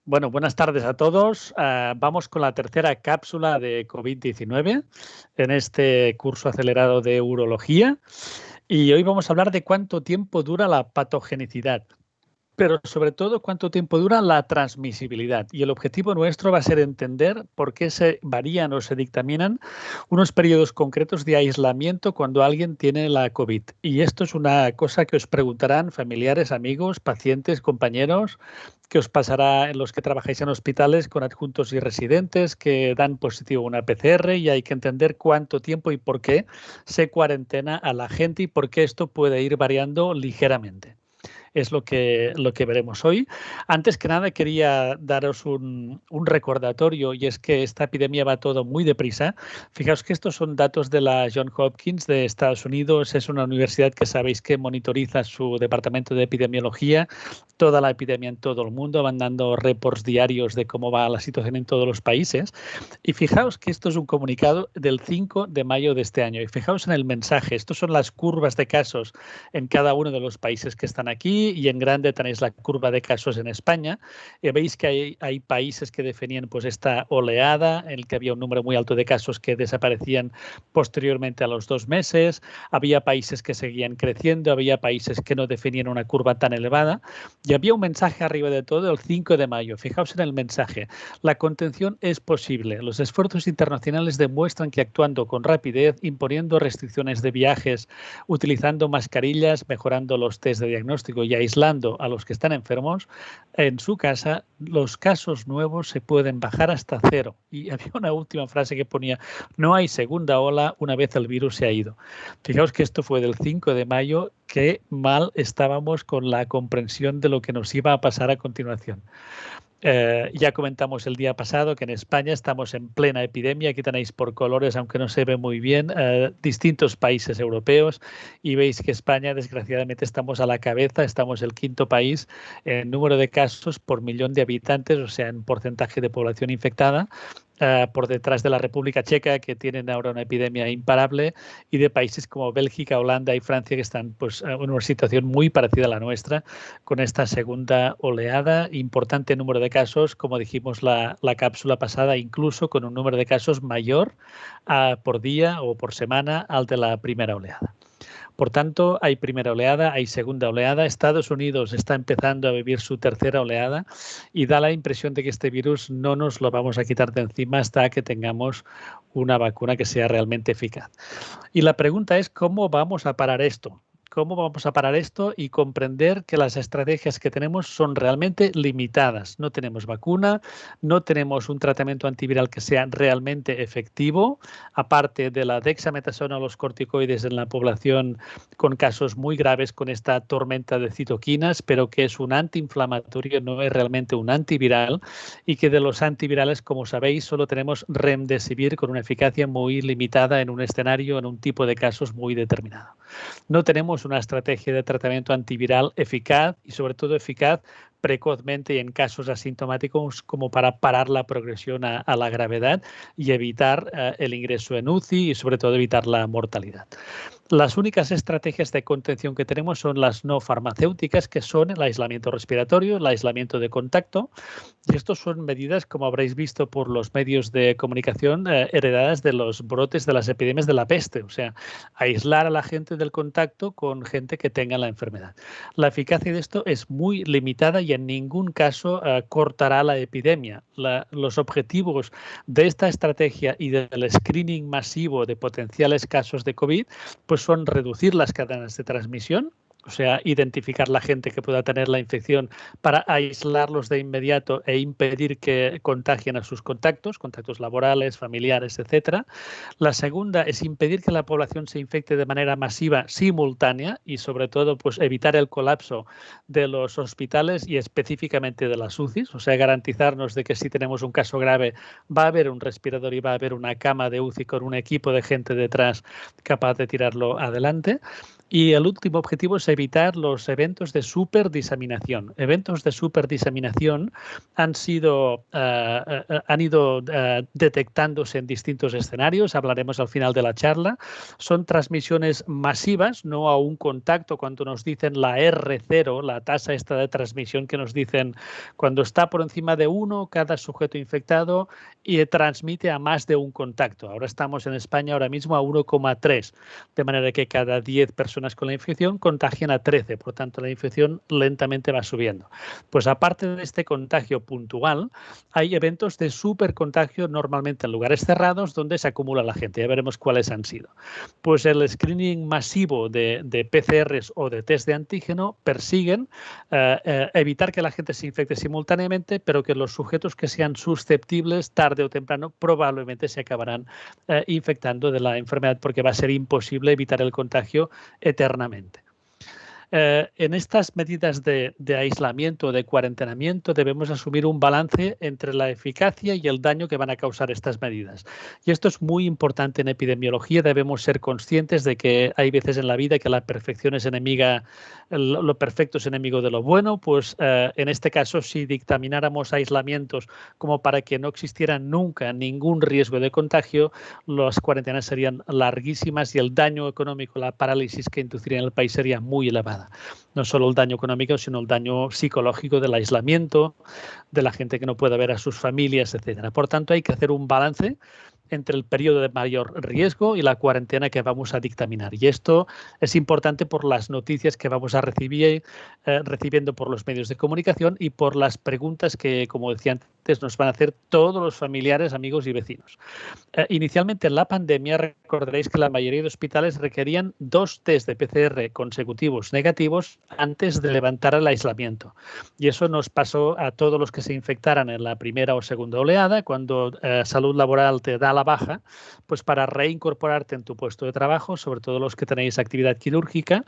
Bueno, buenas tardes a todos. Vamos con la tercera cápsula de COVID-19 en este curso acelerado de urología. Y hoy vamos a hablar de cuánto tiempo dura la patogenicidad, pero sobre todo cuánto tiempo dura la transmisibilidad. Y el objetivo nuestro va a ser entender por qué se varían o se dictaminan unos periodos concretos de aislamiento cuando alguien tiene la COVID. Y esto es una cosa que os preguntarán familiares, amigos, pacientes, compañeros, que os pasará en los que trabajáis en hospitales con adjuntos y residentes que dan positivo a una PCR, y hay que entender cuánto tiempo y por qué se cuarentena a la gente y por qué esto puede ir variando ligeramente. Es lo que veremos hoy. Antes que nada, quería daros un recordatorio, y es que esta epidemia va todo muy deprisa. Fijaos que estos son datos de la Johns Hopkins de Estados Unidos. Es una universidad que sabéis que monitoriza su departamento de epidemiología, toda la epidemia en todo el mundo. Van dando reports diarios de cómo va la situación en todos los países. Y fijaos que esto es un comunicado del 5 de mayo de este año. Y fijaos en el mensaje. Estos son las curvas de casos en cada uno de los países que están aquí, y en grande tenéis la curva de casos en España. Veis que hay países que definían pues esta oleada en el que había un número muy alto de casos que desaparecían posteriormente a los 2 meses. Había países que seguían creciendo, había países que no definían una curva tan elevada, y había un mensaje arriba de todo el 5 de mayo. Fijaos en el mensaje. La contención es posible. Los esfuerzos internacionales demuestran que actuando con rapidez, imponiendo restricciones de viajes, utilizando mascarillas, mejorando los test de diagnóstico y aislando a los que están enfermos en su casa, los casos nuevos se pueden bajar hasta 0. Y había una última frase que ponía: no hay segunda ola una vez el virus se ha ido. Fijaos que esto fue del 5 de mayo, qué mal estábamos con la comprensión de lo que nos iba a pasar a continuación. Ya comentamos el día pasado que en España estamos en plena epidemia. Aquí tenéis por colores, aunque no se ve muy bien, distintos países europeos, y veis que España, desgraciadamente, estamos a la cabeza. Estamos el 5.º país en número de casos por millón de habitantes, o sea, en porcentaje de población infectada, por detrás de la República Checa, que tienen ahora una epidemia imparable, y de países como Bélgica, Holanda y Francia, que están pues, en una situación muy parecida a la nuestra, con esta segunda oleada. Importante número de casos, como dijimos la cápsula pasada, incluso con un número de casos mayor por día o por semana al de la primera oleada. Por tanto, hay primera oleada, hay segunda oleada. Estados Unidos está empezando a vivir su tercera oleada, y da la impresión de que este virus no nos lo vamos a quitar de encima hasta que tengamos una vacuna que sea realmente eficaz. Y la pregunta es: ¿cómo vamos a parar esto? ¿Cómo vamos a parar esto y comprender que las estrategias que tenemos son realmente limitadas? No tenemos vacuna, no tenemos un tratamiento antiviral que sea realmente efectivo, aparte de la dexametasona o los corticoides en la población con casos muy graves con esta tormenta de citoquinas, pero que es un antiinflamatorio, no es realmente un antiviral, y que de los antivirales, como sabéis, solo tenemos remdesivir con una eficacia muy limitada en un escenario, en un tipo de casos muy determinado. No tenemos una estrategia de tratamiento antiviral eficaz, y sobre todo eficaz precozmente y en casos asintomáticos, como para parar la progresión a la gravedad y evitar el ingreso en UCI, y sobre todo evitar la mortalidad. Las únicas estrategias de contención que tenemos son las no farmacéuticas, que son el aislamiento respiratorio, el aislamiento de contacto, y estos son medidas, como habréis visto por los medios de comunicación, heredadas de los brotes de las epidemias de la peste, o sea, aislar a la gente del contacto con gente que tenga la enfermedad. La eficacia de esto es muy limitada y en ningún caso cortará la epidemia. Los objetivos de esta estrategia y del screening masivo de potenciales casos de COVID pues son reducir las cadenas de transmisión, o sea, identificar la gente que pueda tener la infección para aislarlos de inmediato e impedir que contagien a sus contactos laborales, familiares, etcétera. La segunda es impedir que la población se infecte de manera masiva, simultánea, y sobre todo pues evitar el colapso de los hospitales y específicamente de las UCIs, o sea, garantizarnos de que si tenemos un caso grave va a haber un respirador y va a haber una cama de UCI con un equipo de gente detrás capaz de tirarlo adelante. Y el último objetivo es evitar los eventos de superdiseminación. Eventos de superdiseminación han ido detectándose en distintos escenarios, hablaremos al final de la charla. Son transmisiones masivas, no a un contacto, cuando nos dicen la R0, la tasa esta de transmisión que nos dicen cuando está por encima de 1 cada sujeto infectado y transmite a más de un contacto. Ahora estamos en España ahora mismo a 1,3, de manera que cada 10 personas con la infección contagian a 13, por tanto la infección lentamente va subiendo. Pues aparte de este contagio puntual, hay eventos de supercontagio normalmente en lugares cerrados donde se acumula la gente. Ya veremos cuáles han sido. Pues el screening masivo de PCRs o de test de antígeno persiguen evitar que la gente se infecte simultáneamente, pero que los sujetos que sean susceptibles tarde o temprano probablemente se acabarán infectando de la enfermedad, porque va a ser imposible evitar el contagio eternamente. En estas medidas de aislamiento, de cuarentenamiento, debemos asumir un balance entre la eficacia y el daño que van a causar estas medidas. Y esto es muy importante en epidemiología. Debemos ser conscientes de que hay veces en la vida que la perfección es enemiga, lo perfecto es enemigo de lo bueno. Pues en este caso, si dictamináramos aislamientos como para que no existiera nunca ningún riesgo de contagio, las cuarentenas serían larguísimas y el daño económico, la parálisis que induciría en el país sería muy elevada. No solo el daño económico, sino el daño psicológico del aislamiento, de la gente que no puede ver a sus familias, etcétera. Por tanto, hay que hacer un balance entre el periodo de mayor riesgo y la cuarentena que vamos a dictaminar. Y esto es importante por las noticias que vamos a recibir, recibiendo por los medios de comunicación y por las preguntas que, como decía antes, nos van a hacer todos los familiares, amigos y vecinos. Inicialmente en la pandemia, recordaréis que la mayoría de hospitales requerían 2 test de PCR consecutivos negativos antes de levantar el aislamiento. Y eso nos pasó a todos los que se infectaran en la primera o segunda oleada, cuando Salud Laboral te da la baja, pues para reincorporarte en tu puesto de trabajo, sobre todo los que tenéis actividad quirúrgica,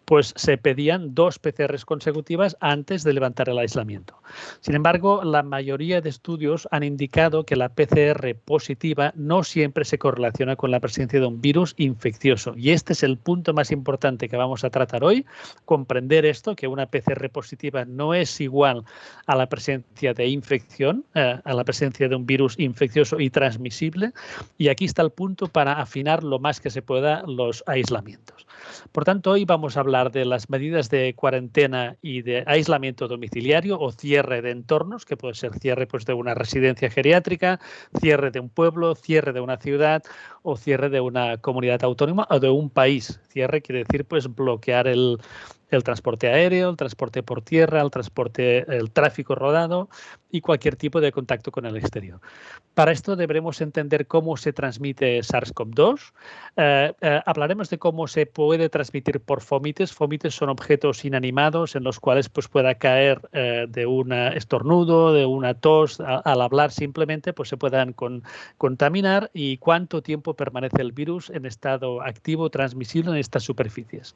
pues se pedían 2 PCRs consecutivas antes de levantar el aislamiento. Sin embargo, la mayoría de estudios han indicado que la PCR positiva no siempre se correlaciona con la presencia de un virus infeccioso. Y este es el punto más importante que vamos a tratar hoy, comprender esto, que una PCR positiva no es igual a la presencia de infección, a la presencia de un virus infeccioso y transmisible. Y aquí está el punto para afinar lo más que se pueda los aislamientos. Por tanto, hoy vamos a hablar de las medidas de cuarentena y de aislamiento domiciliario o cierre de entornos, que puede ser cierre pues, de una residencia geriátrica, cierre de un pueblo, cierre de una ciudad o cierre de una comunidad autónoma o de un país. Cierre quiere decir pues bloquear el transporte aéreo, el transporte por tierra, el tráfico rodado y cualquier tipo de contacto con el exterior. Para esto deberemos entender cómo se transmite SARS-CoV-2. Hablaremos de cómo se puede transmitir por fomites. Fomites son objetos inanimados en los cuales pues, pueda caer de un estornudo, de una tos, al hablar simplemente, pues se puedan contaminar y cuánto tiempo permanece el virus en estado activo, transmisible en estas superficies.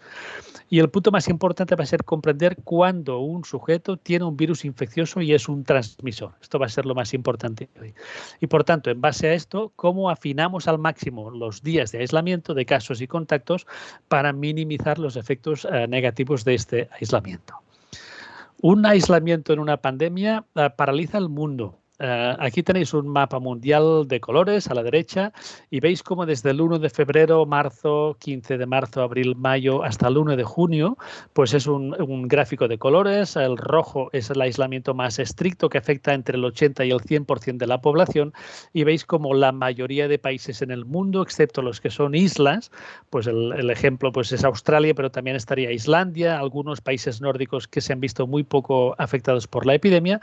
Y el punto más importante va a ser comprender cuándo un sujeto tiene un virus infeccioso y es un transmisor. Esto va a ser lo más importante hoy. Y por tanto, en base a esto, ¿cómo afinamos al máximo los días de aislamiento de casos y contactos para minimizar los efectos negativos de este aislamiento? Un aislamiento en una pandemia paraliza el mundo. Aquí tenéis un mapa mundial de colores a la derecha y veis cómo desde el 1 de febrero, marzo, 15 de marzo, abril, mayo hasta el 1 de junio, pues es un gráfico de colores. El rojo es el aislamiento más estricto que afecta entre el 80 y el 100% de la población y veis como la mayoría de países en el mundo, excepto los que son islas, pues el ejemplo pues es Australia, pero también estaría Islandia, algunos países nórdicos que se han visto muy poco afectados por la epidemia,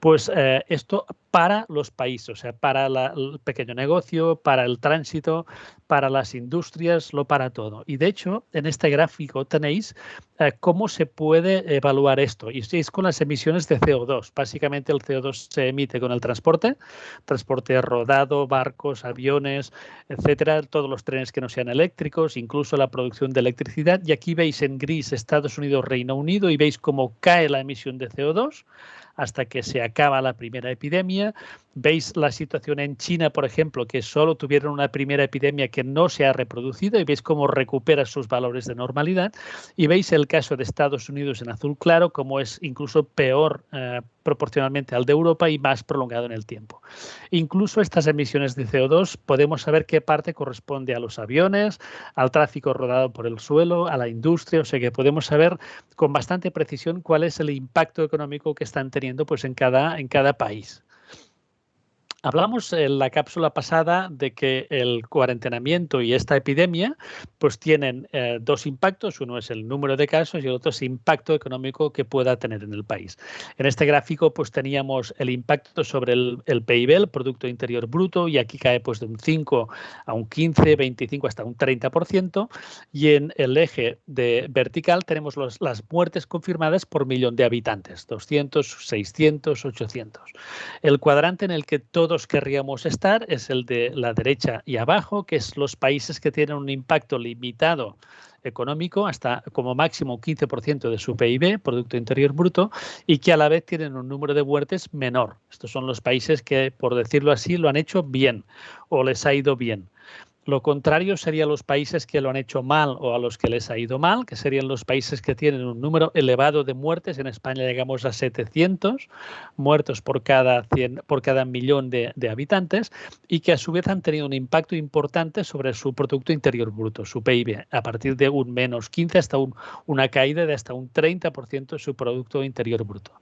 pues esto para los países, o sea, para el pequeño negocio, para el tránsito, para las industrias, lo para todo. Y de hecho, en este gráfico tenéis cómo se puede evaluar esto. Y es con las emisiones de CO2. Básicamente el CO2 se emite con el transporte rodado, barcos, aviones, etcétera, todos los trenes que no sean eléctricos, incluso la producción de electricidad. Y aquí veis en gris Estados Unidos, Reino Unido, y veis cómo cae la emisión de CO2 hasta que se acaba la primera epidemia Veis la situación en China, por ejemplo, que solo tuvieron una primera epidemia que no se ha reproducido y veis cómo recupera sus valores de normalidad. Y veis el caso de Estados Unidos en azul claro, como es incluso peor proporcionalmente al de Europa y más prolongado en el tiempo. Incluso estas emisiones de CO2 podemos saber qué parte corresponde a los aviones, al tráfico rodado por el suelo, a la industria, o sea que podemos saber con bastante precisión cuál es el impacto económico que están teniendo pues, en cada país. Hablamos en la cápsula pasada de que el cuarentenamiento y esta epidemia pues tienen dos impactos. Uno es el número de casos y el otro es el impacto económico que pueda tener en el país. En este gráfico pues teníamos el impacto sobre el PIB, el Producto Interior Bruto, y aquí cae pues de un 5 a un 15, 25 hasta un 30%. Y en el eje vertical tenemos las muertes confirmadas por millón de habitantes, 200, 600, 800. El cuadrante en el que todos querríamos estar es el de la derecha y abajo, que es los países que tienen un impacto limitado económico hasta como máximo un 15% de su PIB, Producto Interior Bruto, y que a la vez tienen un número de muertes menor. Estos son los países que, por decirlo así, lo han hecho bien o les ha ido bien. Lo contrario serían los países que lo han hecho mal o a los que les ha ido mal, que serían los países que tienen un número elevado de muertes. En España llegamos a 700 muertos por cada millón de habitantes y que a su vez han tenido un impacto importante sobre su Producto Interior Bruto, su PIB, a partir de un menos 15 hasta una caída de hasta un 30% de su Producto Interior Bruto.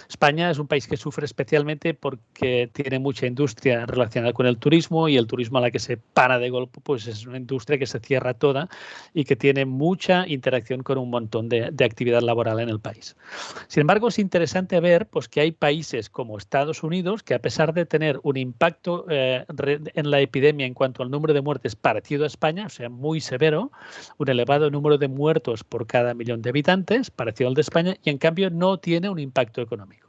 España es un país que sufre especialmente porque tiene mucha industria relacionada con el turismo y el turismo a la que se para de golpe pues es una industria que se cierra toda y que tiene mucha interacción con un montón de actividad laboral en el país. Sin embargo, es interesante ver pues, que hay países como Estados Unidos que a pesar de tener un impacto en la epidemia en cuanto al número de muertes parecido a España, o sea, muy severo, un elevado número de muertos por cada millón de habitantes, parecido al de España, y en cambio no tiene un impacto económico.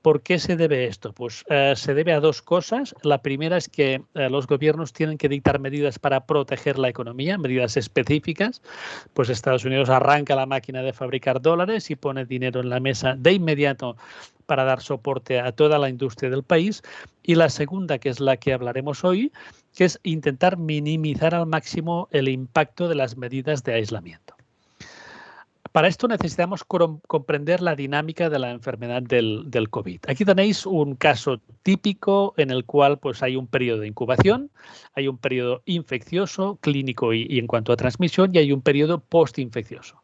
¿Por qué se debe esto? Pues se debe a dos cosas. La primera es que los gobiernos tienen que dictar medidas para proteger la economía, medidas específicas. Pues Estados Unidos arranca la máquina de fabricar dólares y pone dinero en la mesa de inmediato para dar soporte a toda la industria del país. Y la segunda, que es la que hablaremos hoy, que es intentar minimizar al máximo el impacto de las medidas de aislamiento. Para esto necesitamos comprender la dinámica de la enfermedad del COVID. Aquí tenéis un caso típico en el cual pues, hay un periodo de incubación, hay un periodo infeccioso, clínico y en cuanto a transmisión, y hay un periodo postinfeccioso.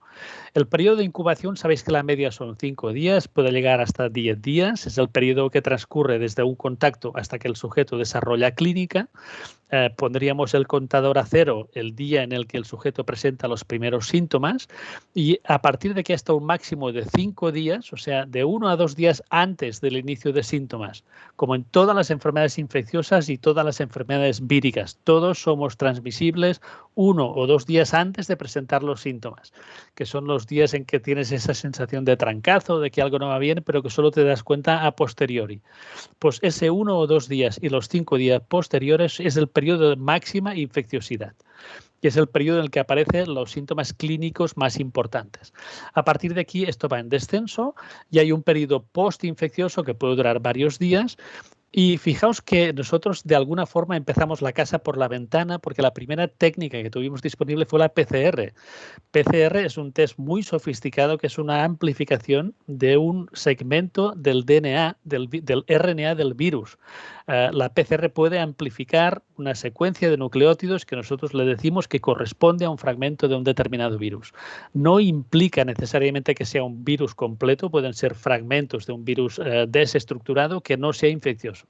El periodo de incubación, sabéis que la media son 5 días, puede llegar hasta 10 días. Es el periodo que transcurre desde un contacto hasta que el sujeto desarrolla clínica. Pondríamos el contador a cero el día en el que el sujeto presenta los primeros síntomas y a partir de que hasta un máximo de 5 días, o sea, de 1 a 2 días antes del inicio de síntomas, como en todas las enfermedades infecciosas y todas las enfermedades víricas, todos somos transmisibles 1 o 2 días antes de presentar los síntomas, que son los días en que tienes esa sensación de trancazo, de que algo no va bien, pero que solo te das cuenta a posteriori. Pues ese 1 o 2 días y los 5 días posteriores es el periodo de máxima infecciosidad, que es el periodo en el que aparecen los síntomas clínicos más importantes. A partir de aquí esto va en descenso y hay un periodo postinfeccioso que puede durar varios días. Y fijaos que nosotros de alguna forma empezamos la casa por la ventana porque la primera técnica que tuvimos disponible fue la PCR. PCR es un test muy sofisticado que es una amplificación de un segmento del DNA, del RNA del virus. La PCR puede amplificar una secuencia de nucleótidos que nosotros le decimos que corresponde a un fragmento de un determinado virus. No implica necesariamente que sea un virus completo, pueden ser fragmentos de un virus desestructurado que no sea infeccioso.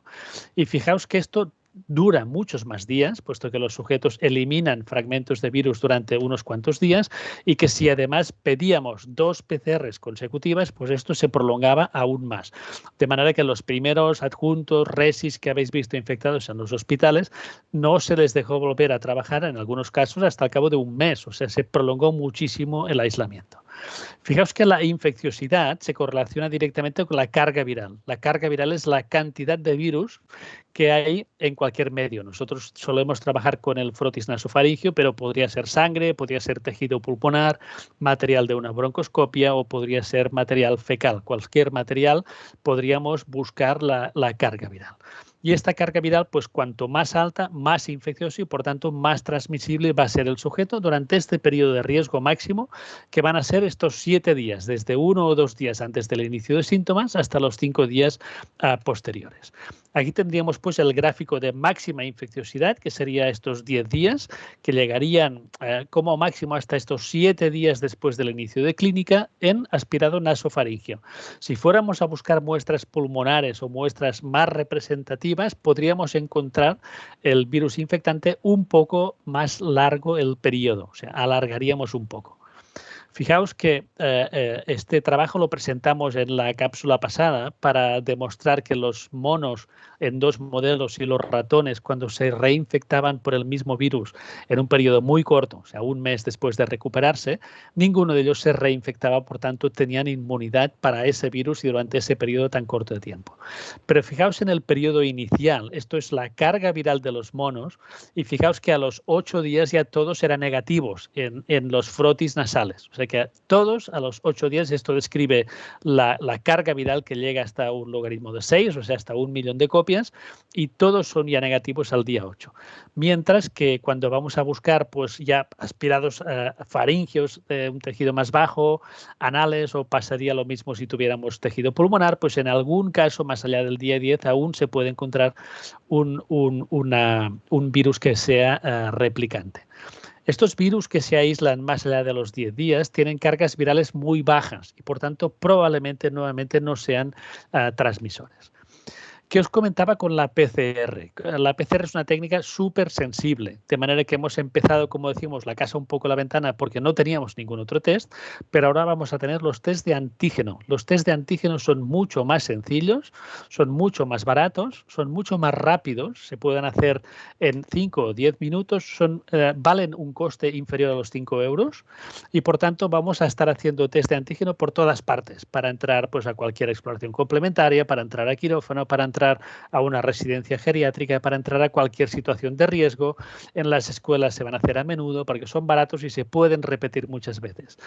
Y fijaos que esto dura muchos más días, puesto que los sujetos eliminan fragmentos de virus durante unos cuantos días y que si además pedíamos 2 PCRs consecutivas, pues esto se prolongaba aún más. De manera que los primeros adjuntos, resis que habéis visto infectados en los hospitales, no se les dejó volver a trabajar en algunos casos hasta el cabo de un mes, o sea, se prolongó muchísimo el aislamiento. Fijaos que la infecciosidad se correlaciona directamente con la carga viral. La carga viral es la cantidad de virus que hay en cualquier medio. Nosotros solemos trabajar con el frotis nasofaringeo, pero podría ser sangre, podría ser tejido pulmonar, material de una broncoscopia o podría ser material fecal. Cualquier material podríamos buscar la carga viral. Y esta carga viral, pues cuanto más alta, más infeccioso y por tanto más transmisible va a ser el sujeto durante este periodo de riesgo máximo, que van a ser estos 7 días, desde 1 o 2 días antes del inicio de síntomas hasta los 5 días posteriores. Aquí tendríamos pues el gráfico de máxima infecciosidad, que sería estos 10 días, que llegarían como máximo hasta estos 7 días después del inicio de clínica en aspirado nasofaringeo. Si fuéramos a buscar muestras pulmonares o muestras más representativas, podríamos encontrar el virus infectante un poco más largo el periodo, o sea, alargaríamos un poco. Fijaos que este trabajo lo presentamos en la cápsula pasada para demostrar que los monos en 2 modelos y los ratones, cuando se reinfectaban por el mismo virus en un periodo muy corto, o sea, 1 mes después de recuperarse, ninguno de ellos se reinfectaba, por tanto, tenían inmunidad para ese virus y durante ese periodo tan corto de tiempo. Pero fijaos en el periodo inicial, esto es la carga viral de los monos, y fijaos que a los 8 días ya todos eran negativos en los frotis nasales. O sea que todos a los 8 días, esto describe la carga viral que llega hasta un logaritmo de 6, o sea, hasta 1 millón de copias, y todos son ya negativos al día 8. Mientras que cuando vamos a buscar pues ya aspirados faringeos de un tejido más bajo, anales, o pasaría lo mismo si tuviéramos tejido pulmonar, pues en algún caso más allá del día 10 aún se puede encontrar un virus que sea replicante. Estos virus que se aíslan más allá de los 10 días tienen cargas virales muy bajas y, por tanto, probablemente nuevamente no sean transmisores. ¿Qué os comentaba con la PCR? La PCR es una técnica súper sensible, de manera que hemos empezado, como decimos, la casa un poco a la ventana porque no teníamos ningún otro test, pero ahora vamos a tener los test de antígeno. Los test de antígeno son mucho más sencillos, son mucho más baratos, son mucho más rápidos, se pueden hacer en 5 o 10 minutos, valen un coste inferior a los 5 euros y, por tanto, vamos a estar haciendo test de antígeno por todas partes, para entrar pues, a cualquier exploración complementaria, para entrar a quirófano, para entrar a una residencia geriátrica, para entrar a cualquier situación de riesgo. En las escuelas se van a hacer a menudo porque son baratos y se pueden repetir muchas veces.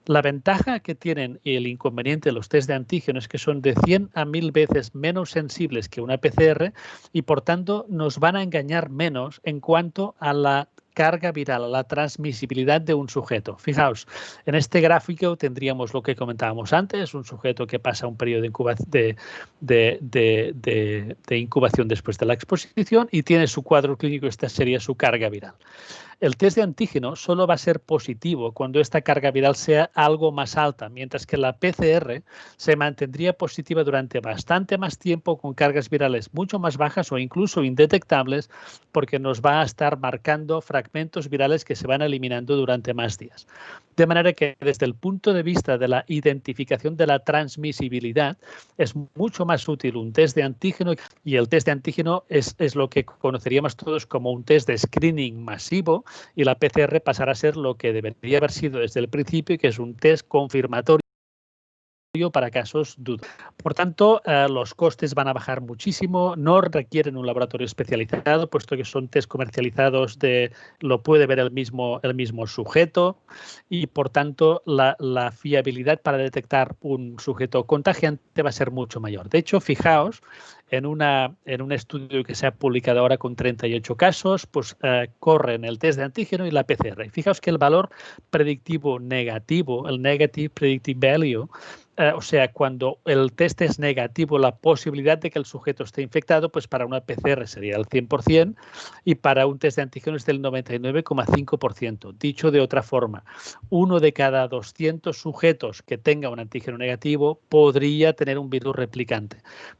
La ventaja que tienen y el inconveniente de los test de antígeno es que son de 100 a 1000 veces menos sensibles que una PCR y, por tanto, nos van a engañar menos en cuanto a la carga viral, a la transmisibilidad de un sujeto. Fijaos, en este gráfico tendríamos lo que comentábamos antes, un sujeto que pasa un periodo de incubación después de la exposición y tiene su cuadro clínico, esta sería su carga viral. El test de antígeno solo va a ser positivo cuando esta carga viral sea algo más alta, mientras que la PCR se mantendría positiva durante bastante más tiempo con cargas virales mucho más bajas o incluso indetectables, porque nos va a estar marcando fragmentos virales que se van eliminando durante más días. De manera que desde el punto de vista de la identificación de la transmisibilidad es mucho más útil un test de antígeno, y el test de antígeno es lo que conoceríamos todos como un test de screening masivo, y la PCR pasará a ser lo que debería haber sido desde el principio, que es un test confirmatorio para casos dudosos. Por tanto, los costes van a bajar muchísimo, no requieren un laboratorio especializado, puesto que son test comercializados, lo puede ver el mismo un y, por tanto, la fiabilidad para detectar un sujeto contagiante va a ser mucho mayor. De hecho, fijaos, en un estudio que se ha publicado ahora con 38 casos, pues corren el test de antígeno y la PCR. Y fijaos que el valor predictivo negativo, el Negative Predictive Value, o sea, cuando el test es negativo, la posibilidad de que el sujeto esté infectado, pues para una PCR sería el 100% y para un test de antígeno es del 99,5%. Dicho de otra forma, 1 de cada 200 sujetos que tenga un antígeno negativo podría tener un virus replicante.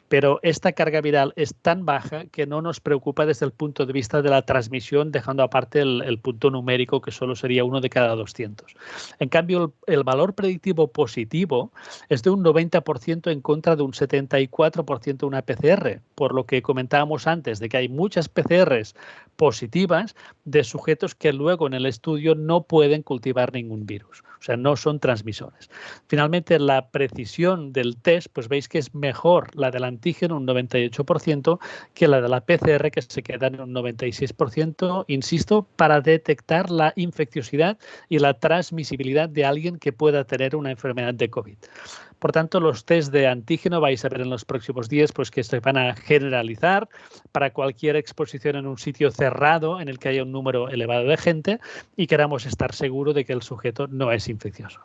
Pero esta carga viral es tan baja que no nos preocupa desde el punto de vista de la transmisión, dejando aparte el punto numérico, que solo sería 1 de cada 200. En cambio, el valor predictivo positivo es de un 90% en contra de un 74% de una PCR, por lo que comentábamos antes de que hay muchas PCRs positivas de sujetos que luego en el estudio no pueden cultivar ningún virus, o sea, no son transmisores. Finalmente, la precisión del test, pues veis que es mejor la del antígeno, un 98%, que la de la PCR, que se queda en un 96%, insisto, para detectar la infecciosidad y la transmisibilidad de alguien que pueda tener una enfermedad de COVID. Por tanto, los test de antígeno vais a ver en los próximos días pues, que se van a generalizar para cualquier exposición en un sitio cerrado en el que haya un número elevado de gente y queramos estar seguros de que el sujeto no es infeccioso.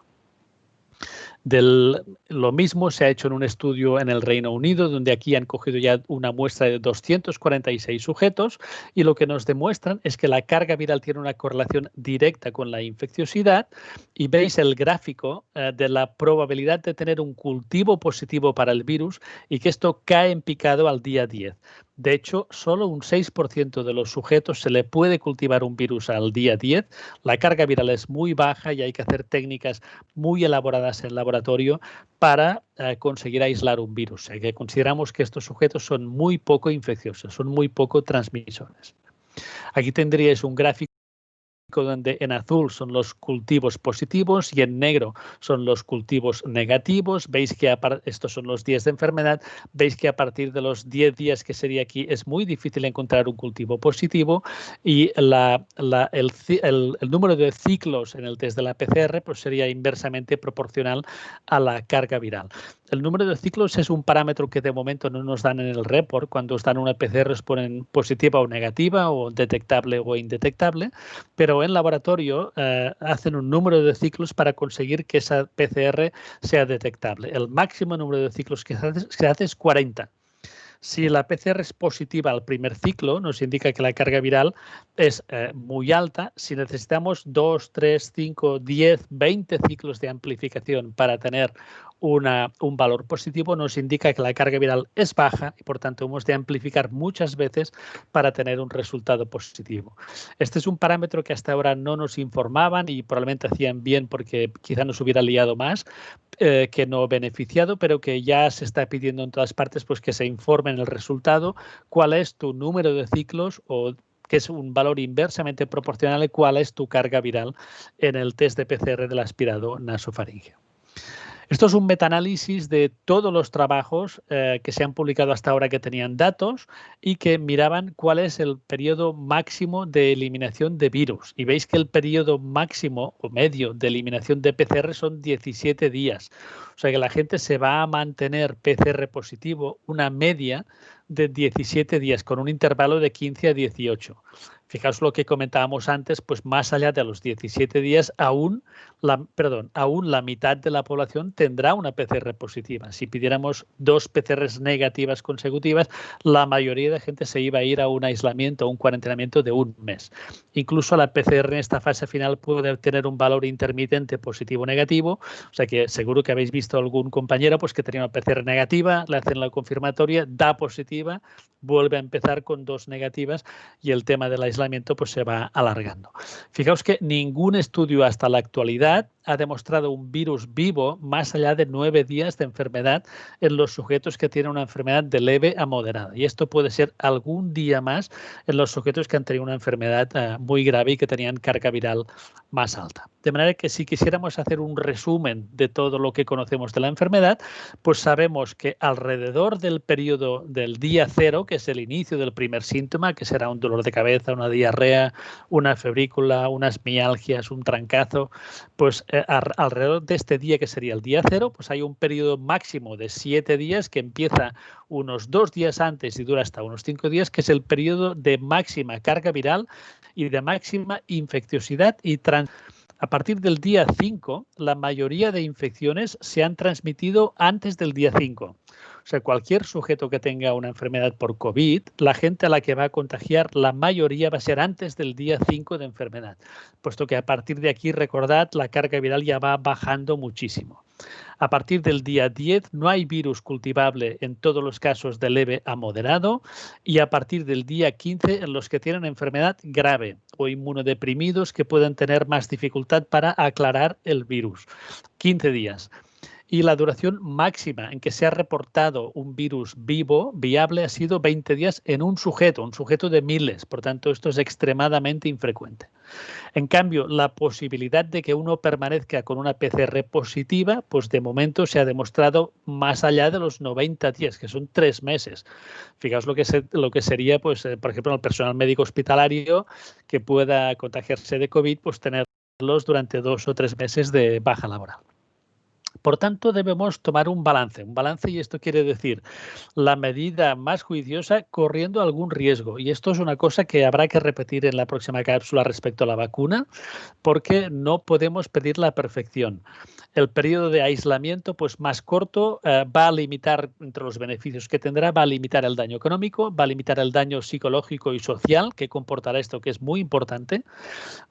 Lo mismo se ha hecho en un estudio en el Reino Unido, donde aquí han cogido ya una muestra de 246 sujetos y lo que nos demuestran es que la carga viral tiene una correlación directa con la infecciosidad y veis el gráfico de la probabilidad de tener un cultivo positivo para el virus y que esto cae en picado al día 10. De hecho, solo un 6% de los sujetos se le puede cultivar un virus al día 10. La carga viral es muy baja y hay que hacer técnicas muy elaboradas en el laboratorio para conseguir aislar un virus. O sea, que consideramos que estos sujetos son muy poco infecciosos, son muy poco transmisores. Aquí tendríais un gráfico donde en azul son los cultivos positivos y en negro son los cultivos negativos. Veis que estos son los días de enfermedad. Veis que a partir de los 10 días que sería aquí es muy difícil encontrar un cultivo positivo y el número de ciclos en el test de la PCR pues sería inversamente proporcional a la carga viral. El número de ciclos es un parámetro que de momento no nos dan en el report. Cuando os dan una PCR os ponen positiva o negativa o detectable o indetectable, pero en laboratorio hacen un número de ciclos para conseguir que esa PCR sea detectable. El máximo número de ciclos que se hace es 40. Si la PCR es positiva al primer ciclo, nos indica que la carga viral es muy alta. Si necesitamos 2, 3, 5, 10, 20 ciclos de amplificación para tener un valor positivo, nos indica que la carga viral es baja y por tanto hemos de amplificar muchas veces para tener un resultado positivo. Este es un parámetro que hasta ahora no nos informaban y probablemente hacían bien porque quizá nos hubiera liado más que no beneficiado, pero que ya se está pidiendo en todas partes pues que se informe en el resultado cuál es tu número de ciclos o que es un valor inversamente proporcional a cuál es tu carga viral en el test de PCR del aspirado nasofaríngeo. Esto es un metaanálisis de todos los trabajos que se han publicado hasta ahora que tenían datos y que miraban cuál es el periodo máximo de eliminación de virus. Y veis que el periodo máximo o medio de eliminación de PCR son 17 días. O sea que la gente se va a mantener PCR positivo una media de 17 días con un intervalo de 15 a 18. Fijaos lo que comentábamos antes, pues más allá de los 17 días, aún la mitad de la población tendrá una PCR positiva. Si pidiéramos 2 PCRs negativas consecutivas, la mayoría de gente se iba a ir a un aislamiento o un cuarentenamiento de un mes. Incluso la PCR en esta fase final puede tener un valor intermitente positivo o negativo. O sea que seguro que habéis visto algún compañero pues, que tenía una PCR negativa, le hacen la confirmatoria, da positiva, vuelve a empezar con 2 negativas y el tema del aislamiento pues, se va alargando. Fijaos que ningún estudio hasta la actualidad ha demostrado un virus vivo más allá de 9 días de enfermedad en los sujetos que tienen una enfermedad de leve a moderada. Y esto puede ser algún día más en los sujetos que han tenido una enfermedad muy grave y que tenían carga viral más alta. De manera que si quisiéramos hacer un resumen de todo lo que conocemos de la enfermedad, pues sabemos que alrededor del periodo del día 0, que es el inicio del primer síntoma, que será un dolor de cabeza, una diarrea, una febrícula, unas mialgias, un trancazo, pues alrededor de este día, que sería el día 0, pues hay un periodo máximo de 7 días que empieza unos 2 días antes y dura hasta unos 5 días, que es el periodo de máxima carga viral y de máxima infecciosidad y A partir del día 5, la mayoría de infecciones se han transmitido antes del día 5. O sea, cualquier sujeto que tenga una enfermedad por COVID, la gente a la que va a contagiar, la mayoría va a ser antes del día 5 de enfermedad, puesto que a partir de aquí, recordad, la carga viral ya va bajando muchísimo. A partir del día 10 no hay virus cultivable en todos los casos de leve a moderado y a partir del día 15 en los que tienen enfermedad grave o inmunodeprimidos que pueden tener más dificultad para aclarar el virus. 15 días. y la duración máxima en que se ha reportado un virus vivo, viable, ha sido 20 días en un sujeto de miles. Por tanto, esto es extremadamente infrecuente. En cambio, la posibilidad de que uno permanezca con una PCR positiva, pues de momento se ha demostrado más allá de los 90 días, que son 3 meses. Fijaos lo que sería, pues, por ejemplo, el personal médico hospitalario que pueda contagiarse de COVID, pues tenerlos durante 2 o 3 meses de baja laboral. Por tanto, debemos tomar un balance, y esto quiere decir la medida más juiciosa corriendo algún riesgo. Y esto es una cosa que habrá que repetir en la próxima cápsula respecto a la vacuna, porque no podemos pedir la perfección. El periodo de aislamiento, pues más corto, va a limitar, entre los beneficios que tendrá, va a limitar el daño económico, va a limitar el daño psicológico y social que comportará esto, que es muy importante.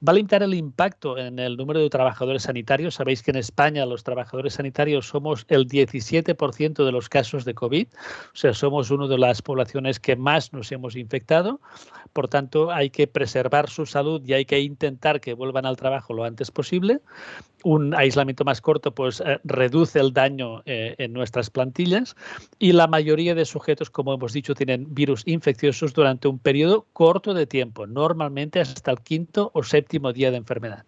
Va a limitar el impacto en el número de trabajadores sanitarios. Sabéis que en España los trabajadores sanitarios somos el 17% de los casos de COVID, o sea, somos una de las poblaciones que más nos hemos infectado. Por tanto, hay que preservar su salud y hay que intentar que vuelvan al trabajo lo antes posible. Un aislamiento más corto pues reduce el daño en nuestras plantillas y la mayoría de sujetos, como hemos dicho, tienen virus infecciosos durante un periodo corto de tiempo, normalmente hasta el 5º o 7º día de enfermedad.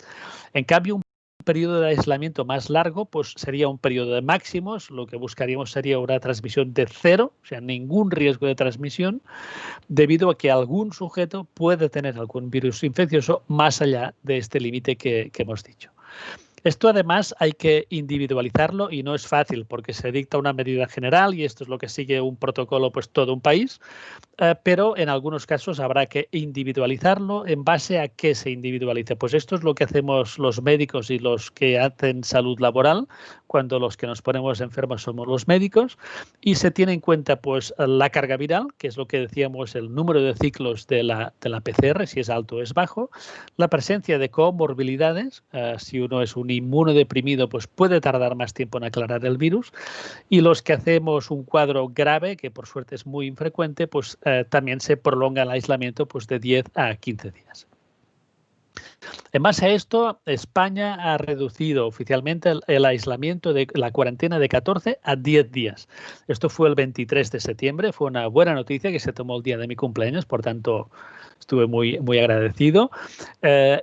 En cambio, un periodo de aislamiento más largo pues sería un periodo de máximos. Lo que buscaríamos sería una transmisión de 0, o sea, ningún riesgo de transmisión, debido a que algún sujeto puede tener algún virus infeccioso más allá de este límite que hemos dicho. Esto además hay que individualizarlo y no es fácil porque se dicta una medida general y esto es lo que sigue un protocolo pues todo un país, pero en algunos casos habrá que individualizarlo. ¿En base a qué se individualice? Pues esto es lo que hacemos los médicos y los que hacen salud laboral, cuando los que nos ponemos enfermos somos los médicos, y se tiene en cuenta pues la carga viral, que es lo que decíamos, el número de ciclos de la PCR, si es alto o es bajo, la presencia de comorbilidades, si uno es un inmunodeprimido, pues puede tardar más tiempo en aclarar el virus, y los que hacemos un cuadro grave, que por suerte es muy infrecuente, pues también se prolonga el aislamiento pues, de 10 a 15 días. En base a esto, España ha reducido oficialmente el aislamiento de la cuarentena de 14 a 10 días. Esto fue el 23 de septiembre, fue una buena noticia que se tomó el día de mi cumpleaños, por tanto estuve muy, muy agradecido.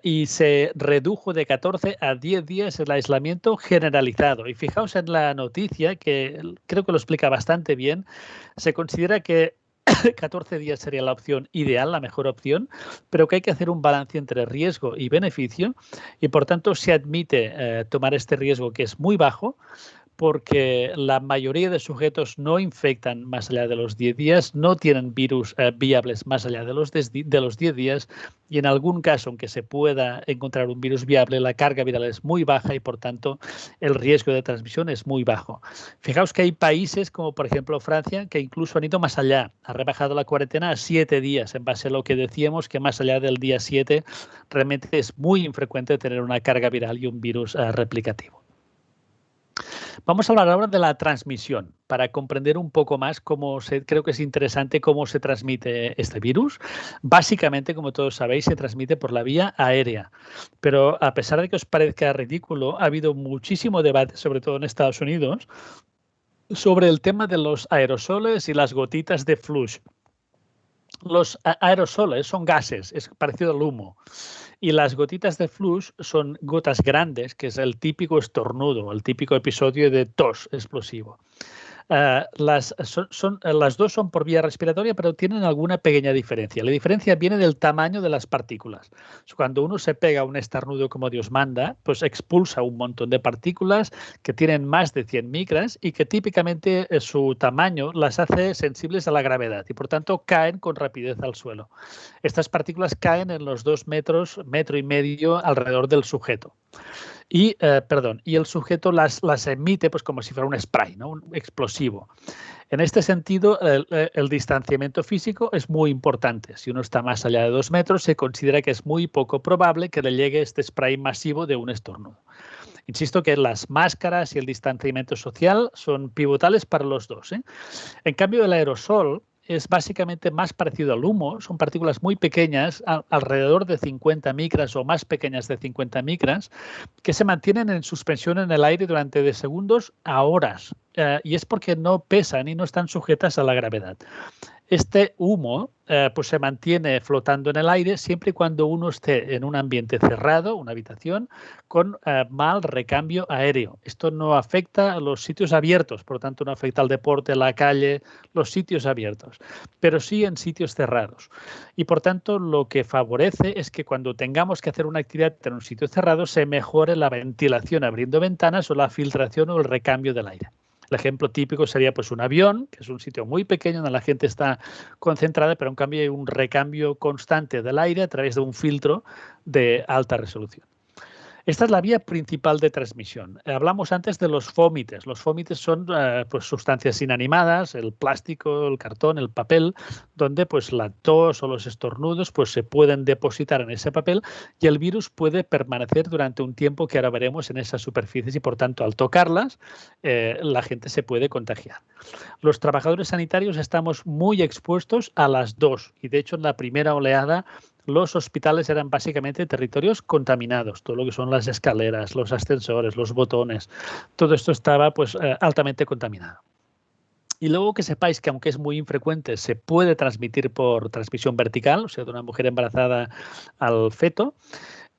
Y se redujo de 14 a 10 días el aislamiento generalizado. Y fijaos en la noticia, que creo que lo explica bastante bien. Se considera que 14 días sería la opción ideal, la mejor opción, pero que hay que hacer un balance entre riesgo y beneficio y, por tanto, se admite tomar este riesgo que es muy bajo, porque la mayoría de sujetos no infectan más allá de los 10 días, no tienen virus viables más allá de los 10 días y en algún caso, aunque se pueda encontrar un virus viable, la carga viral es muy baja y, por tanto, el riesgo de transmisión es muy bajo. Fijaos que hay países como, por ejemplo, Francia, que incluso han ido más allá, ha rebajado la cuarentena a 7 días, en base a lo que decíamos, que más allá del día 7 realmente es muy infrecuente tener una carga viral y un virus replicativo. Vamos a hablar ahora de la transmisión, para comprender un poco más creo que es interesante cómo se transmite este virus. Básicamente, como todos sabéis, se transmite por la vía aérea. Pero a pesar de que os parezca ridículo, ha habido muchísimo debate, sobre todo en Estados Unidos, sobre el tema de los aerosoles y las gotitas de flush. Los aerosoles son gases, es parecido al humo. Y las gotitas de flush son gotas grandes, que es el típico estornudo, el típico episodio de tos explosivo. Las dos son por vía respiratoria, pero tienen alguna pequeña diferencia. La diferencia viene del tamaño de las partículas. Cuando uno se pega un estornudo como Dios manda, pues expulsa un montón de partículas que tienen más de 100 micras y que típicamente su tamaño las hace sensibles a la gravedad y por tanto caen con rapidez al suelo. Estas partículas caen en los 2 metros, metro y medio alrededor del sujeto. Y el sujeto las emite pues como si fuera un spray, ¿no? Un explosivo. En este sentido, el distanciamiento físico es muy importante. Si uno está más allá de 2 metros, se considera que es muy poco probable que le llegue este spray masivo de un estornudo. Insisto que las máscaras y el distanciamiento social son pivotales para los dos, ¿eh? En cambio, el aerosol es básicamente más parecido al humo. Son partículas muy pequeñas, alrededor de 50 micras o más pequeñas de 50 micras, que se mantienen en suspensión en el aire durante de segundos a horas. Y es porque no pesan y no están sujetas a la gravedad. Este humo pues se mantiene flotando en el aire siempre y cuando uno esté en un ambiente cerrado, una habitación, con mal recambio aéreo. Esto no afecta a los sitios abiertos, por lo tanto no afecta al deporte, la calle, los sitios abiertos, pero sí en sitios cerrados. Y por tanto lo que favorece es que cuando tengamos que hacer una actividad en un sitio cerrado se mejore la ventilación abriendo ventanas o la filtración o el recambio del aire. El ejemplo típico sería pues un avión, que es un sitio muy pequeño donde la gente está concentrada, pero en cambio hay un recambio constante del aire a través de un filtro de alta resolución. Esta es la vía principal de transmisión. Hablamos antes de los fómites. Los fómites son pues sustancias inanimadas, el plástico, el cartón, el papel, donde pues la tos o los estornudos pues se pueden depositar en ese papel y el virus puede permanecer durante un tiempo que ahora veremos en esas superficies y por tanto al tocarlas la gente se puede contagiar. Los trabajadores sanitarios estamos muy expuestos a las dos y de hecho en la primera oleada los hospitales eran básicamente territorios contaminados, todo lo que son las escaleras, los ascensores, los botones, todo esto estaba pues altamente contaminado. Y luego que sepáis que aunque es muy infrecuente, se puede transmitir por transmisión vertical, o sea, de una mujer embarazada al feto.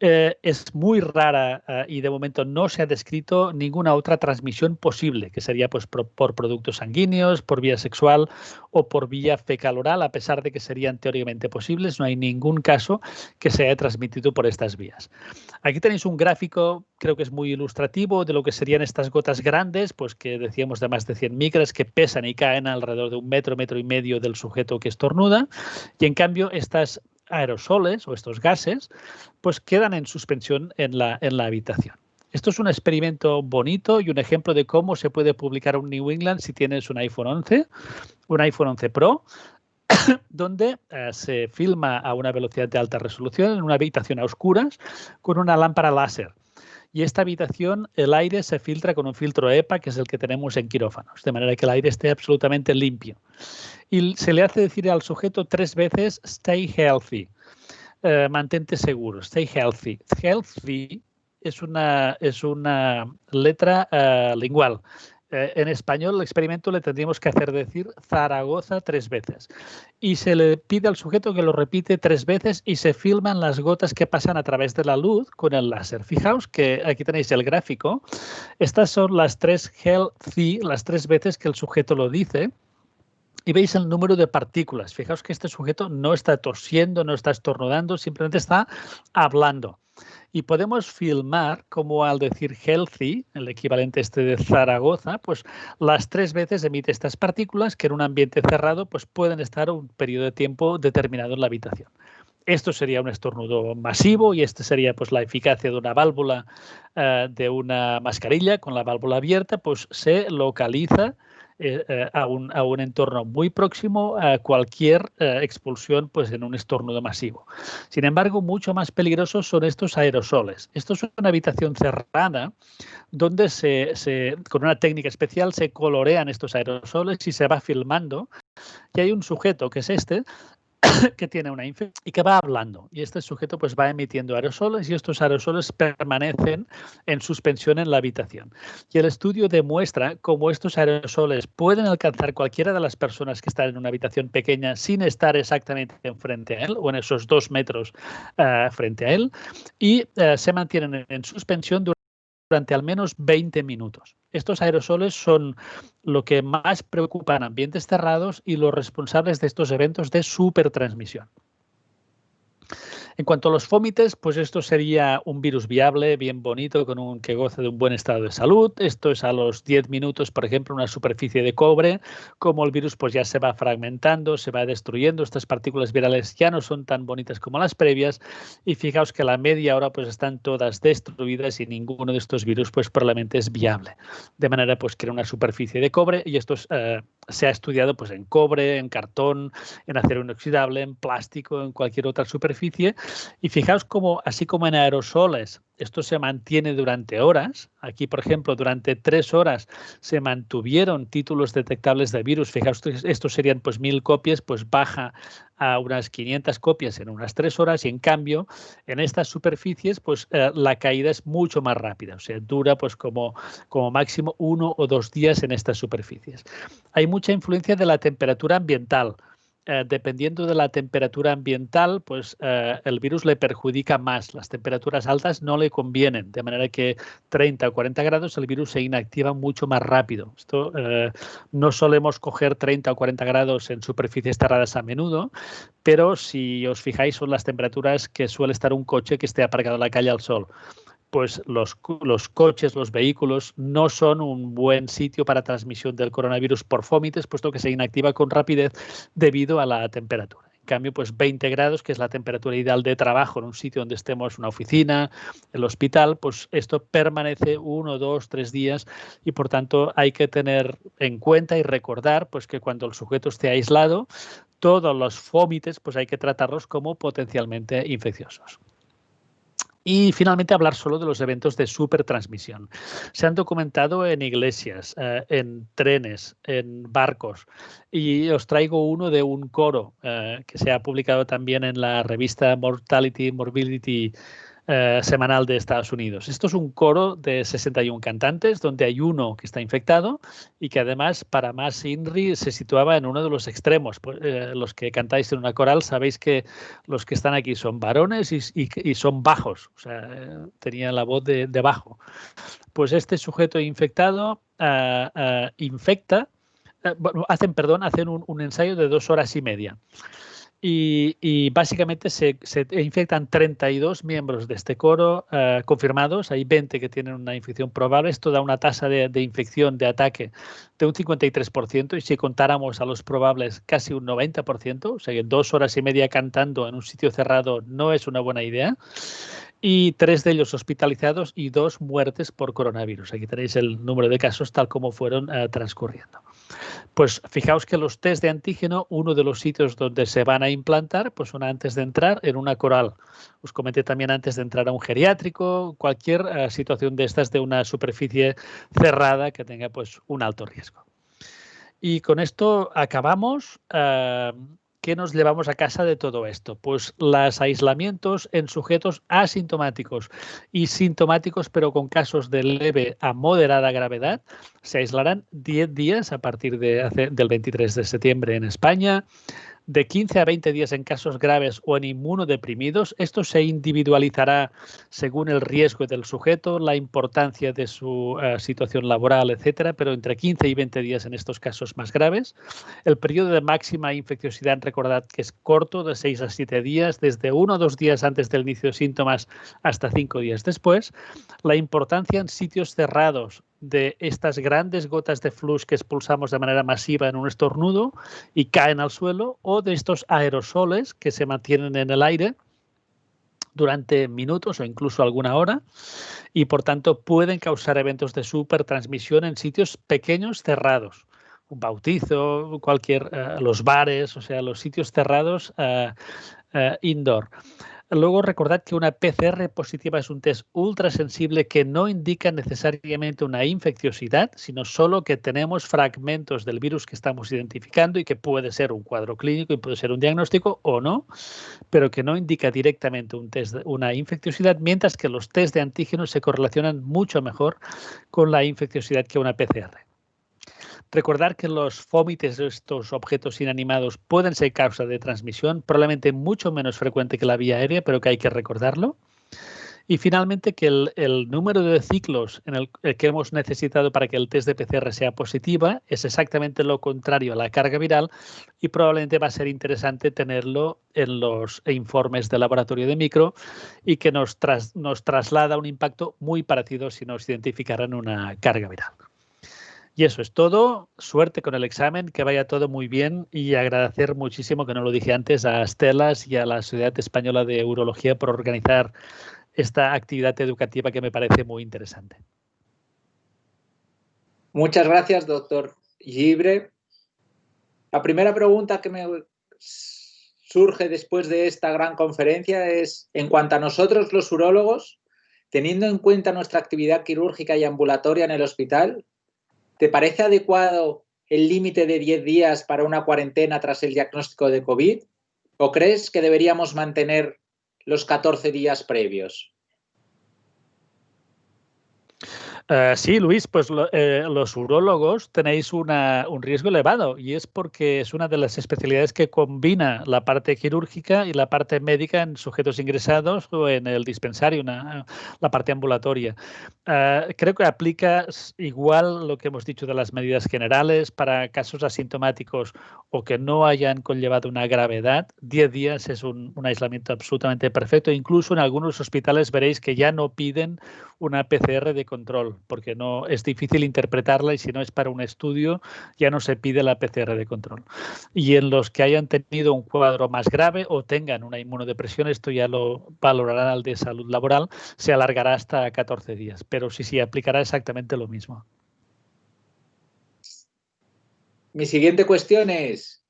Es muy rara y de momento no se ha descrito ninguna otra transmisión posible, que sería pues por productos sanguíneos, por vía sexual o por vía fecal-oral, a pesar de que serían teóricamente posibles. No hay ningún caso que se haya transmitido por estas vías. Aquí tenéis un gráfico, creo que es muy ilustrativo, de lo que serían estas gotas grandes, pues que decíamos de más de 100 micras, que pesan y caen alrededor de un metro, metro y medio del sujeto que estornuda. Y en cambio estas aerosoles o estos gases pues quedan en suspensión en la habitación. Esto es un experimento bonito y un ejemplo de cómo se puede publicar un New England si tienes un iPhone 11, un iPhone 11 Pro, donde se filma a una velocidad de alta resolución en una habitación a oscuras con una lámpara láser. Y esta habitación, el aire se filtra con un filtro EPA, que es el que tenemos en quirófanos, de manera que el aire esté absolutamente limpio. Y se le hace decir al sujeto 3 veces, stay healthy, mantente seguro, stay healthy. Healthy es una letra lingual. En español, el experimento le tendríamos que hacer decir Zaragoza 3 veces. Y se le pide al sujeto que lo repite 3 veces y se filman las gotas que pasan a través de la luz con el láser. Fijaos que aquí tenéis el gráfico. Estas son las 3 healthy, las 3 veces que el sujeto lo dice. Y veis el número de partículas. Fijaos que este sujeto no está tosiendo, no está estornudando, simplemente está hablando. Y podemos filmar como al decir healthy, el equivalente de Zaragoza, pues las 3 veces emite estas partículas que en un ambiente cerrado pues pueden estar un periodo de tiempo determinado en la habitación. Esto sería un estornudo masivo y este sería pues la eficacia de una válvula de una mascarilla con la válvula abierta, pues se localiza a un entorno muy próximo a cualquier expulsión pues, en un estornudo masivo. Sin embargo, mucho más peligrosos son estos aerosoles. Esto es una habitación cerrada donde con una técnica especial se colorean estos aerosoles y se va filmando. Y hay un sujeto, que es este, que tiene una infección y que va hablando. Y este sujeto pues va emitiendo aerosoles y estos aerosoles permanecen en suspensión en la habitación. Y el estudio demuestra cómo estos aerosoles pueden alcanzar cualquiera de las personas que están en una habitación pequeña sin estar exactamente enfrente a él o en esos 2 metros frente a él y se mantienen en suspensión durante al menos 20 minutos. Estos aerosoles son lo que más preocupa en ambientes cerrados y los responsables de estos eventos de supertransmisión. En cuanto a los fómites, pues esto sería un virus viable, bien bonito, que goza de un buen estado de salud. Esto es a los 10 minutos, por ejemplo, una superficie de cobre. Como el virus pues ya se va fragmentando, se va destruyendo, estas partículas virales ya no son tan bonitas como las previas. Y fijaos que a la media hora pues están todas destruidas y ninguno de estos virus pues probablemente es viable. De manera pues que era una superficie de cobre y esto se ha estudiado pues en cobre, en cartón, en acero inoxidable, en plástico, en cualquier otra superficie Y fijaos cómo, así como en aerosoles, esto se mantiene durante horas. Aquí, por ejemplo, durante 3 horas se mantuvieron títulos detectables de virus. Fijaos, estos serían pues 1000 copias, pues baja a unas 500 copias en unas 3 horas y en cambio en estas superficies pues la caída es mucho más rápida, o sea, dura pues como máximo 1 o 2 días en estas superficies. Hay mucha influencia de la temperatura ambiental. Dependiendo de la temperatura ambiental, pues el virus le perjudica más. Las temperaturas altas no le convienen, de manera que 30 o 40 grados el virus se inactiva mucho más rápido. Esto no solemos coger 30 o 40 grados en superficies cerradas a menudo, pero si os fijáis son las temperaturas que suele estar un coche que esté aparcado en la calle al sol. Pues los coches, los vehículos no son un buen sitio para transmisión del coronavirus por fomites, puesto que se inactiva con rapidez debido a la temperatura. En cambio, pues 20 grados, que es la temperatura ideal de trabajo en un sitio donde estemos, una oficina, el hospital, pues esto permanece 1, 2, 3 días y por tanto hay que tener en cuenta y recordar pues que cuando el sujeto esté aislado, todos los fomites pues hay que tratarlos como potencialmente infecciosos. Y finalmente hablar solo de los eventos de supertransmisión. Se han documentado en iglesias, en trenes, en barcos y os traigo uno de un coro que se ha publicado también en la revista Mortality, Morbidity semanal de Estados Unidos. Esto es un coro de 61 cantantes donde hay uno que está infectado y que además para más INRI se situaba en uno de los extremos. Pues, los que cantáis en una coral sabéis que los que están aquí son varones y son bajos, o sea, tenían la voz de bajo. Pues este sujeto infectado infecta, hacen un ensayo de 2 horas y media. Y básicamente se infectan 32 miembros de este coro confirmados. Hay 20 que tienen una infección probable. Esto da una tasa de infección, de ataque, de un 53%. Y si contáramos a los probables, casi un 90%. O sea que 2 horas y media cantando en un sitio cerrado no es una buena idea. Y 3 de ellos hospitalizados y 2 muertes por coronavirus. Aquí tenéis el número de casos tal como fueron transcurriendo. Pues fijaos que los test de antígeno, uno de los sitios donde se van a implantar, pues son antes de entrar en una coral. Os comenté también antes de entrar a un geriátrico, cualquier situación de estas de una superficie cerrada que tenga pues un alto riesgo. Y con esto acabamos. ¿Qué nos llevamos a casa de todo esto? Pues los aislamientos en sujetos asintomáticos y sintomáticos, pero con casos de leve a moderada gravedad, se aislarán 10 días a partir del 23 de septiembre en España, de 15 a 20 días en casos graves o en inmunodeprimidos. Esto se individualizará según el riesgo del sujeto, la importancia de su situación laboral, etcétera, pero entre 15 y 20 días en estos casos más graves. El periodo de máxima infecciosidad, recordad que es corto, de 6 a 7 días, desde 1 o 2 días antes del inicio de síntomas hasta 5 días después. La importancia en sitios cerrados de estas grandes gotas de flux que expulsamos de manera masiva en un estornudo y caen al suelo, o de estos aerosoles que se mantienen en el aire durante minutos o incluso alguna hora y por tanto pueden causar eventos de supertransmisión en sitios pequeños cerrados. Un bautizo, los bares, o sea, los sitios cerrados indoor. Luego recordad que una PCR positiva es un test ultrasensible que no indica necesariamente una infecciosidad, sino solo que tenemos fragmentos del virus que estamos identificando y que puede ser un cuadro clínico y puede ser un diagnóstico o no, pero que no indica directamente una infecciosidad, mientras que los test de antígenos se correlacionan mucho mejor con la infecciosidad que una PCR. Recordar que los fómites de estos objetos inanimados pueden ser causa de transmisión, probablemente mucho menos frecuente que la vía aérea, pero que hay que recordarlo. Y finalmente que el número de ciclos en el que hemos necesitado para que el test de PCR sea positiva es exactamente lo contrario a la carga viral y probablemente va a ser interesante tenerlo en los informes de laboratorio de micro y que nos traslada un impacto muy parecido si nos identificaran una carga viral. Y eso es todo. Suerte con el examen, que vaya todo muy bien y agradecer muchísimo, que no lo dije antes, a Estelas y a la Sociedad Española de Urología por organizar esta actividad educativa que me parece muy interesante. Muchas gracias, doctor Gibre. La primera pregunta que me surge después de esta gran conferencia es, en cuanto a nosotros los urólogos, teniendo en cuenta nuestra actividad quirúrgica y ambulatoria en el hospital, ¿te parece adecuado el límite de 10 días para una cuarentena tras el diagnóstico de COVID? ¿O crees que deberíamos mantener los 14 días previos? Sí, Luis, pues los urólogos tenéis un riesgo elevado y es porque es una de las especialidades que combina la parte quirúrgica y la parte médica en sujetos ingresados o en el dispensario, la parte ambulatoria. Creo que aplica igual lo que hemos dicho de las medidas generales para casos asintomáticos o que no hayan conllevado una gravedad. 10 días es un aislamiento absolutamente perfecto. Incluso en algunos hospitales veréis que ya no piden una PCR de control, porque no es difícil interpretarla y si no es para un estudio ya no se pide la PCR de control. Y en los que hayan tenido un cuadro más grave o tengan una inmunodepresión, esto ya lo valorará el de salud laboral, se alargará hasta 14 días, pero sí, aplicará exactamente lo mismo. Mi siguiente cuestión es,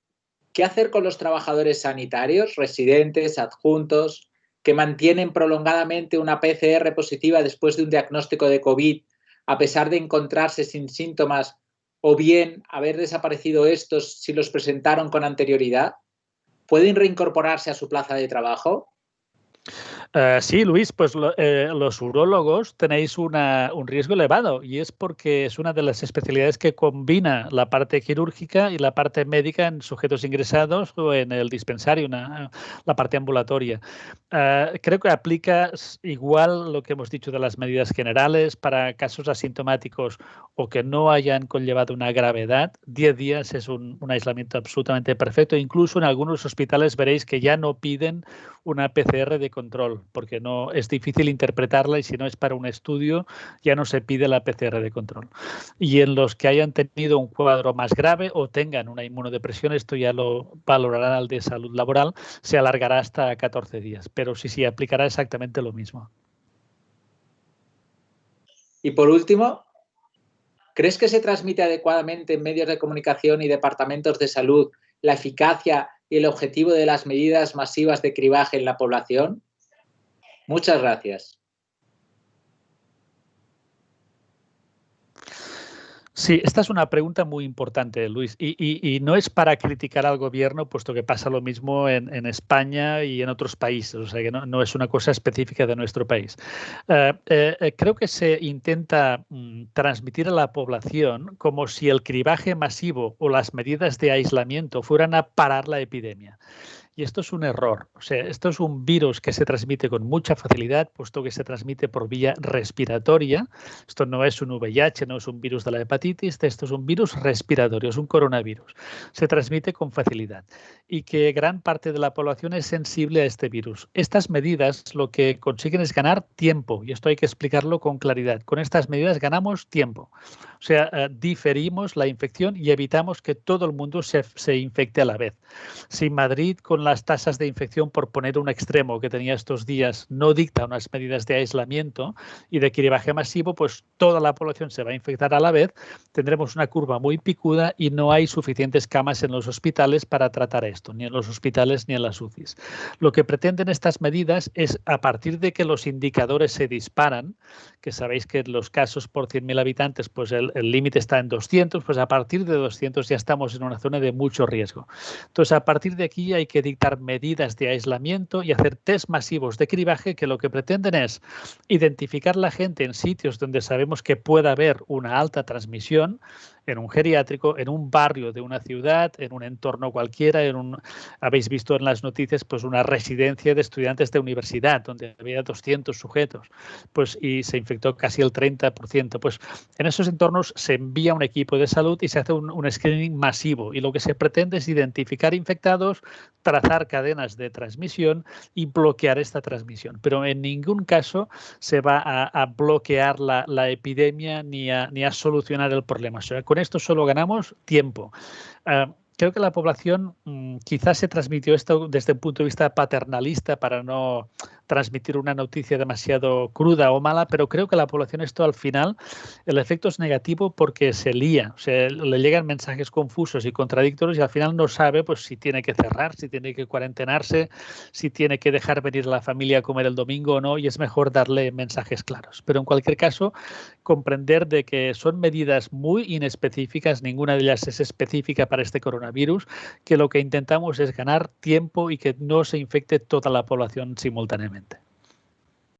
¿qué hacer con los trabajadores sanitarios, residentes, adjuntos, que mantienen prolongadamente una PCR positiva después de un diagnóstico de COVID, a pesar de encontrarse sin síntomas o bien haber desaparecido estos si los presentaron con anterioridad? ¿Pueden reincorporarse a su plaza de trabajo? Sí, Luis, pues los urólogos tenéis un riesgo elevado y es porque es una de las especialidades que combina la parte quirúrgica y la parte médica en sujetos ingresados o en el dispensario, la parte ambulatoria. Creo que aplica igual lo que hemos dicho de las medidas generales para casos asintomáticos o que no hayan conllevado una gravedad. 10 días es un aislamiento absolutamente perfecto. Incluso en algunos hospitales veréis que ya no piden una PCR de control, porque no es difícil interpretarla y si no es para un estudio ya no se pide la PCR de control. Y en los que hayan tenido un cuadro más grave o tengan una inmunodepresión, esto ya lo valorará el de salud laboral, se alargará hasta 14 días, pero sí, aplicará exactamente lo mismo. Y por último, ¿crees que se transmite adecuadamente en medios de comunicación y departamentos de salud la eficacia y el objetivo de las medidas masivas de cribaje en la población? Muchas gracias. Sí, esta es una pregunta muy importante, Luis, y no es para criticar al gobierno, puesto que pasa lo mismo en España y en otros países, o sea que no es una cosa específica de nuestro país. Creo que se intenta transmitir a la población como si el cribaje masivo o las medidas de aislamiento fueran a parar la epidemia. Y esto es un error. O sea, esto es un virus que se transmite con mucha facilidad, puesto que se transmite por vía respiratoria. Esto no es un VIH, no es un virus de la hepatitis, esto es un virus respiratorio, es un coronavirus. Se transmite con facilidad y que gran parte de la población es sensible a este virus. Estas medidas lo que consiguen es ganar tiempo y esto hay que explicarlo con claridad. Con estas medidas ganamos tiempo. O sea, diferimos la infección y evitamos que todo el mundo se infecte a la vez. Si Madrid, con las tasas de infección, por poner un extremo que tenía estos días, no dicta unas medidas de aislamiento y de cribaje masivo, pues toda la población se va a infectar a la vez, tendremos una curva muy picuda y no hay suficientes camas en los hospitales para tratar esto, ni en los hospitales ni en las UCIs. Lo que pretenden estas medidas es, a partir de que los indicadores se disparan, que sabéis que en los casos por 100.000 habitantes, pues el límite está en 200, pues a partir de 200 ya estamos en una zona de mucho riesgo. Entonces, a partir de aquí hay que dictar medidas de aislamiento y hacer test masivos de cribaje que lo que pretenden es identificar la gente en sitios donde sabemos que pueda haber una alta transmisión, en un geriátrico, en un barrio de una ciudad, en un entorno cualquiera, habéis visto en las noticias pues una residencia de estudiantes de universidad donde había 200 sujetos pues, y se infectó casi el 30%. Pues en esos entornos se envía un equipo de salud y se hace un screening masivo y lo que se pretende es identificar infectados, trazar cadenas de transmisión y bloquear esta transmisión. Pero en ningún caso se va a bloquear la epidemia ni a solucionar el problema. O sea, con esto solo ganamos tiempo. creo que la población quizás se transmitió esto desde un punto de vista paternalista para no transmitir una noticia demasiado cruda o mala, pero creo que la población esto al final, el efecto es negativo porque se lía, o sea, le llegan mensajes confusos y contradictorios y al final no sabe pues si tiene que cerrar, si tiene que cuarentenarse, si tiene que dejar venir a la familia a comer el domingo o no, y es mejor darle mensajes claros. Pero en cualquier caso, comprender de que son medidas muy inespecíficas, ninguna de ellas es específica para este coronavirus, que lo que intentamos es ganar tiempo y que no se infecte toda la población simultáneamente.